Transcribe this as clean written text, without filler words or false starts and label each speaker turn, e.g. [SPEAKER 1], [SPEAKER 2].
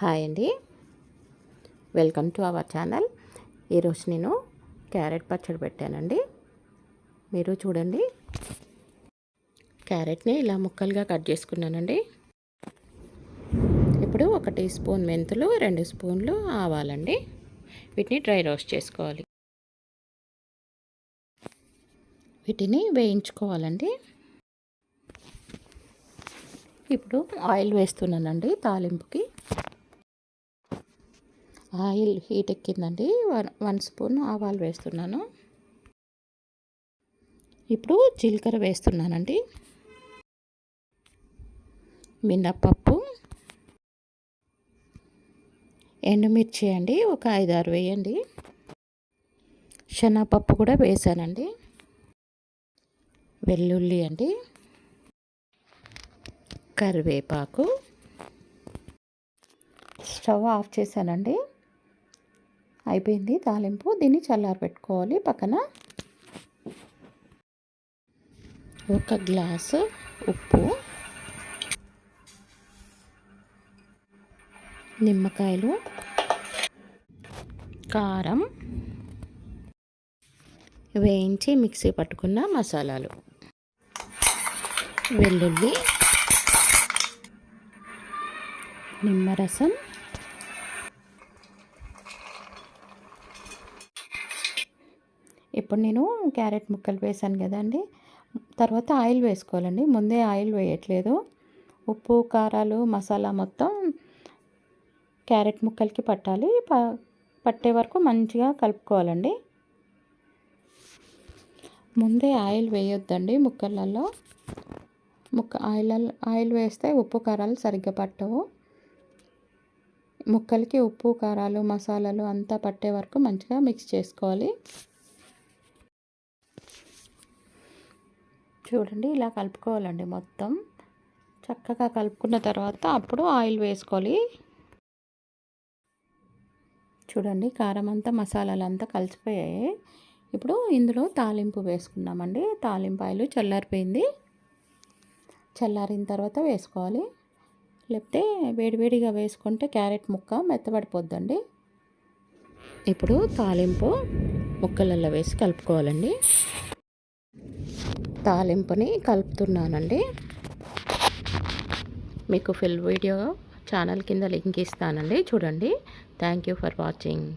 [SPEAKER 1] Hi అండి, welcome to our channel. ఈరోజు నేను క్యారెట్ పచ్చడి పెట్టానండి. మీరు చూడండి, క్యారెట్ని ఇలా ముక్కలుగా కట్ చేసుకున్నానండి. ఇప్పుడు 1 టీ స్పూన్ మెంతులు, 2 స్పూన్లు ఆవాలండి. వీటిని డ్రై రోస్ట్ చేసుకోవాలి. వీటిని వేయించుకోవాలండి. ఇప్పుడు ఆయిల్ వేస్తున్నానండి తాలింపుకి. ఆయిల్ హీట్ ఎక్కిందండి. 1 స్పూన్ ఆవాలు వేస్తున్నాను. ఇప్పుడు జీలకర్ర వేస్తున్నానండి, మినప్పప్పు, ఎండుమిర్చి అండి ఒక 5-6 వేయండి. శనగపప్పు కూడా వేసానండి. వెల్లుల్లి అండి, కరివేపాకు. స్టవ్ ఆఫ్ చేశానండి. అయిపోయింది తాలింపు. దీన్ని చల్లారబెట్టుకోవాలి. పక్కన 1 గ్లాసు ఉప్పు, నిమ్మకాయలు, కారం, వేయించి మిక్సీ పట్టుకున్న మసాలాలు, వెల్లుల్లి, నిమ్మరసం, ఇప్పుడు నేను క్యారెట్ ముక్కలు వేసాను కదండి. తర్వాత ఆయిల్ వేసుకోవాలండి. ముందే ఆయిల్ వేయట్లేదు. ఉప్పు, కారాలు, మసాలా మొత్తం క్యారెట్ ముక్కలకి పట్టాలి. పట్టే వరకు మంచిగా కలుపుకోవాలండి. ముందే ఆయిల్ వేయొద్దండి ముక్కలలో. ఆయిల్ వేస్తే ఉప్పు, కారాలు సరిగ్గా పట్టవు. ముక్కలకి ఉప్పు, కారాలు, మసాలాలు అంతా పట్టే వరకు మంచిగా మిక్స్ చేసుకోవాలి. చూడండి, ఇలా కలుపుకోవాలండి. మొత్తం చక్కగా కలుపుకున్న తర్వాత అప్పుడు ఆయిల్ వేసుకోవాలి. చూడండి, కారం అంతా, మసాలాలు అంతా కలిసిపోయాయి. ఇప్పుడు ఇందులో తాలింపు వేసుకున్నామండి. తాలింపు ఆయిల్ చల్లారిపోయింది. చల్లారిన తర్వాత వేసుకోవాలి. లేకపోతే వేడివేడిగా వేసుకుంటే క్యారెట్ ముక్క మెత్తబడిపోద్దండి. ఇప్పుడు తాలింపు ముక్కలలో వేసి కలుపుకోవాలండి. తాలింపుని కలుపుతున్నానండి. మీకు ఫుల్ వీడియో ఛానల్ కింద లింక్ ఇస్తానండి, చూడండి. Thank you for watching.